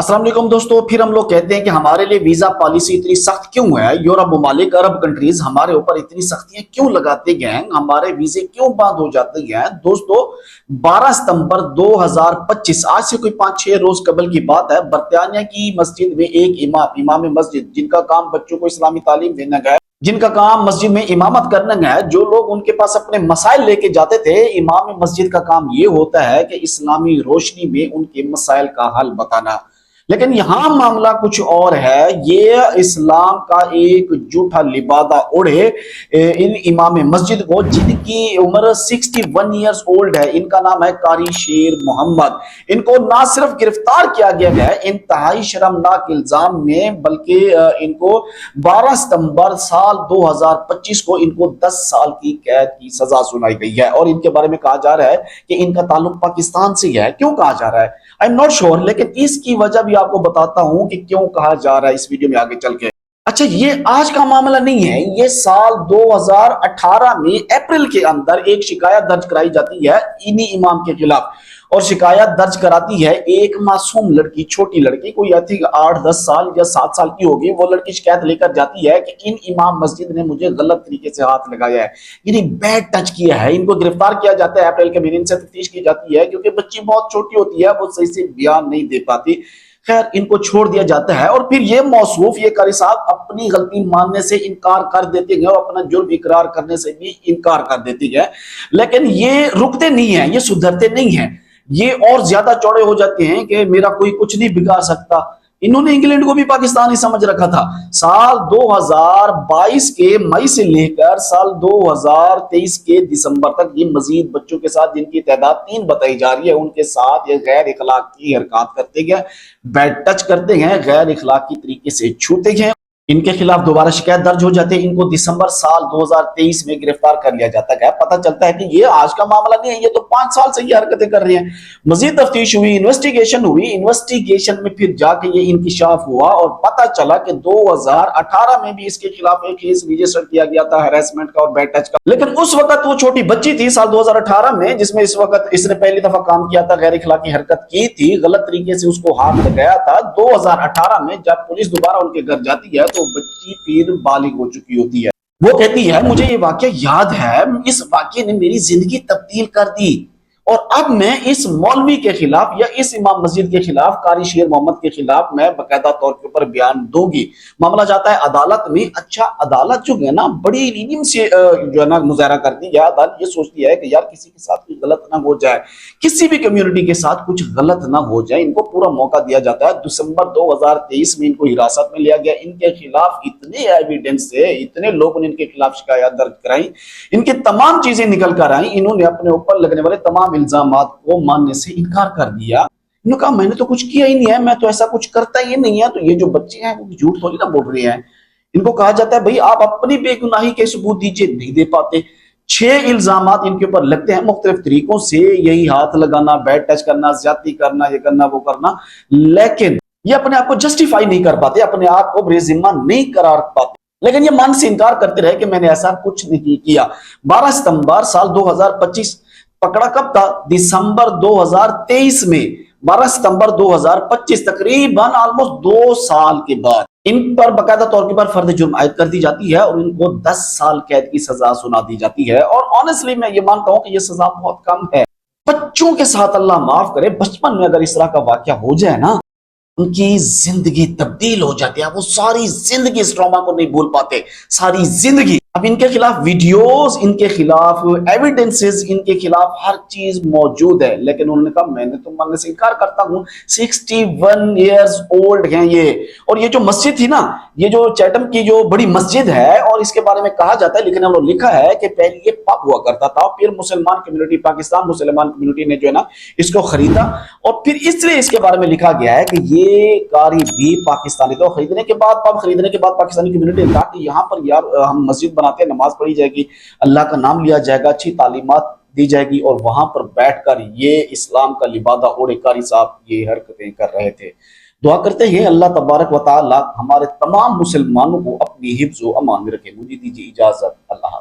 अस्सलाम वालेकुम दोस्तों, फिर हम लोग कहते हैं कि हमारे लिए वीजा पॉलिसी इतनी सख्त क्यों है। यूरोप ममालिक अरब कंट्रीज हमारे ऊपर इतनी सख्तियां क्यों लगाते गए, हमारे वीजे क्यों बंद हो जाते हैं। दोस्तों 12 सितंबर 2025 आज से कोई 5-6 रोज कबल की बात है। बरतानिया की मस्जिद में एक इमाम मस्जिद जिनका काम बच्चों को इस्लामी तालीम देना है, जिनका काम मस्जिद में इमामत करना है, जो लोग उनके पास अपने मसाइल लेके जाते थे, इमाम मस्जिद का काम ये होता है कि इस्लामी रोशनी में उनके मसाइल का हल बताना। लेकिन यहां मामला कुछ और है। ये इस्लाम का एक झूठा लिबादा ओढ़े इन इमाम मस्जिद को, जिनकी उम्र 61 ईयर्स ओल्ड है। इनका नाम है कारी शेर मोहम्मद। इनको ना सिर्फ गिरफ्तार किया गया है इंतहाई शर्मनाक इल्जाम में, बल्कि इनको 12 सितंबर साल 2025 को इनको 10 साल की कैद की सजा सुनाई गई है। और इनके बारे में कहा जा रहा है कि इनका ताल्लुक पाकिस्तान से है। क्यों कहा जा रहा है आई एम नॉट श्योर, लेकिन इसकी वजह भी आपको बताता हूं कि क्यों कहा जा रहा है इस वीडियो में आगे चल के। अच्छा, ये आज का मामला नहीं है, ये साल 2018 में अप्रैल के अंदर एक शिकायत दर्ज कराई जाती है इन्हीं इमाम के खिलाफ। और शिकायत दर्ज कराती है एक मासूम लड़की, छोटी लड़की, कोई आई थिंक 8-10 साल या 7 साल की होगी। वो लड़की शिकायत लेकर जाती है कि इन इमाम मस्जिद ने मुझे गलत तरीके से हाथ लगाया है, यानी बैड टच किया है। इनको गिरफ्तार किया जाता है अप्रैल के महीने से तफ्तीश की जाती है, क्योंकि बच्ची बहुत छोटी होती है, वो सही से बयान नहीं दे पाती। खैर, इनको छोड़ दिया जाता है और फिर ये मौसूफ, ये कारी साहब अपनी गलती मानने से इनकार कर देते हैं और अपना जुर्म इकरार करने से भी इनकार कर देती है। लेकिन ये रुकते नहीं है, ये सुधरते नहीं है, ये और ज्यादा चौड़े हो जाते हैं कि मेरा कोई कुछ नहीं बिगाड़ सकता। इन्होंने इंग्लैंड को भी पाकिस्तान ही समझ रखा था। साल 2022 के मई से लेकर साल 2023 के दिसंबर तक ये मजीद बच्चों के साथ, जिनकी तादाद 3 बताई जा रही है, उनके साथ ये गैर इखलाकी हरकत करते गए, बैड टच करते हैं, गैर इखलाकी तरीके से छूते हैं। इनके खिलाफ दोबारा शिकायत दर्ज हो जाती है। इनको दिसंबर साल 2023 में गिरफ्तार कर लिया जाता है। पता चलता है कि ये आज का मामला नहीं है, ये तो 5 साल से ये हरकतें कर रही हैं। मजीद तफ्तीश हुई, इन्वेस्टिगेशन हुई, इन्वेस्टिगेशन में फिर जाके ये इंकिशाफ हुआ और पता चला कि 2018 में भी इसके खिलाफ एक केस रजिस्टर किया गया था हैरेसमेंट का और बैड टच का। लेकिन उस वक्त वो छोटी बच्ची थी साल 2018 में, जिसमें इस वक्त इसने पहली दफा काम किया था, गैर इखलाकी हरकत की थी, गलत तरीके से उसको हाथ लगाया था। 2018 में जब पुलिस दोबारा उनके घर जाती है तो बच्ची फिर बालिग हो चुकी होती है। वो कहती है मुझे ये वाकया याद है, इस वाकये ने मेरी जिंदगी तब्दील कर दी और अब मैं इस मौलवी के खिलाफ या इस इमाम मस्जिद के खिलाफ, कारी शेर मोहम्मद के खिलाफ मैं बाकायदा तौर के ऊपर बयान दूंगी। मामला जाता है अदालत में। अच्छा, अदालत जो है ना बड़ी लीनियम से जो है ना मुजाहरा करती है। अदालत ये सोचती है कि यार किसी के साथ कुछ गलत ना हो जाए, किसी भी कम्युनिटी के साथ कुछ गलत ना हो जाए। इनको पूरा मौका दिया जाता है। दिसंबर 2023 में इनको हिरासत में लिया गया। इनके खिलाफ इतने एविडेंस थे, इतने लोगों ने इनके खिलाफ शिकायत दर्ज कराई, इनके तमाम चीजें निकल कर आई। इन्होंने अपने ऊपर लगने वाले तमाम इल्जामात को मानने से इनकार कर दिया। इन्होंने कहा मैंने तो कुछ किया ही नहीं है, मैं तो ऐसा कुछ करता ही नहीं है। तो ये जो बच्चे हैं वो झूठ थोड़ी ना बोल रहे हैं। इनको कहा जाता है भाई आप अपनी बेगुनाही के सबूत दीजिए, नहीं दे पाते। 6 इल्जामात इनके ऊपर लगते हैं मुख्तलिफ तरीकों से, यही हाथ लगाना, बैड टच करना, ज्यादती करना, ये करना वो करना। लेकिन ये अपने आप को जस्टिफाई नहीं कर पाते, अपने आप को बेजिम्मा नहीं करार पाते। लेकिन ये मन से इनकार करते रहे कि मैंने ऐसा कुछ नहीं किया। 12 सितंबर साल 2025 पकड़ा कब था? दिसंबर 2023 में। 12 सितंबर 2025 तकरीबन ऑलमोस्ट 2 साल के बाद इन पर बाकायदा तौर पर फर्द जुर्म आयद कर दी जाती है और इनको 10 साल कैद की सजा सुना दी जाती है। और ऑनेस्टली मैं ये मानता हूं कि ये सजा बहुत कम है। बच्चों के साथ अल्लाह माफ करे, बचपन में अगर इस तरह का वाकया हो जाए ना, उनकी जिंदगी तब्दील हो जाती है। वो सारी जिंदगी इस ट्रॉमा को नहीं भूल पाते, सारी जिंदगी। अब इनके खिलाफ वीडियोस, इनके खिलाफ एविडेंसेस, इनके खिलाफ हर चीज मौजूद है। लेकिन उन्होंने कहा मैंने तो मानने से इनकार करता हूं। 61 ईयर्स ओल्ड हैं ये। और ये जो मस्जिद थी ना, ये जो चैटम की जो बड़ी मस्जिद है, और इसके बारे में कहा जाता है, लेकिन हम लोग लिखा है कि पहले ये पब हुआ करता था, फिर मुसलमान कम्युनिटी, पाकिस्तान मुसलमान कम्युनिटी ने जो है ना इसको खरीदा और फिर इसलिए इसके बारे में लिखा गया है कि ये कारी भी पाकिस्तानी। तो खरीदने के बाद, पब खरीदने के बाद पाकिस्तानी कम्युनिटी ने कहा कि यहाँ पर यार हम मस्जिद बनाते हैं, नमाज पढ़ी जाएगी, अल्लाह का नाम लिया जाएगा, अच्छी तालीमात दी जाएगी, और वहां पर बैठकर ये इस्लाम का लिबादा ओढ़े कारी साहब ये हरकतें कर रहे थे। दुआ करते हैं अल्लाह तबारक व तआला हमारे तमाम मुसलमानों को अपनी हिफ्ज़ व अमान में रखे। मुझे दीजिए इजाजत। अल्लाह।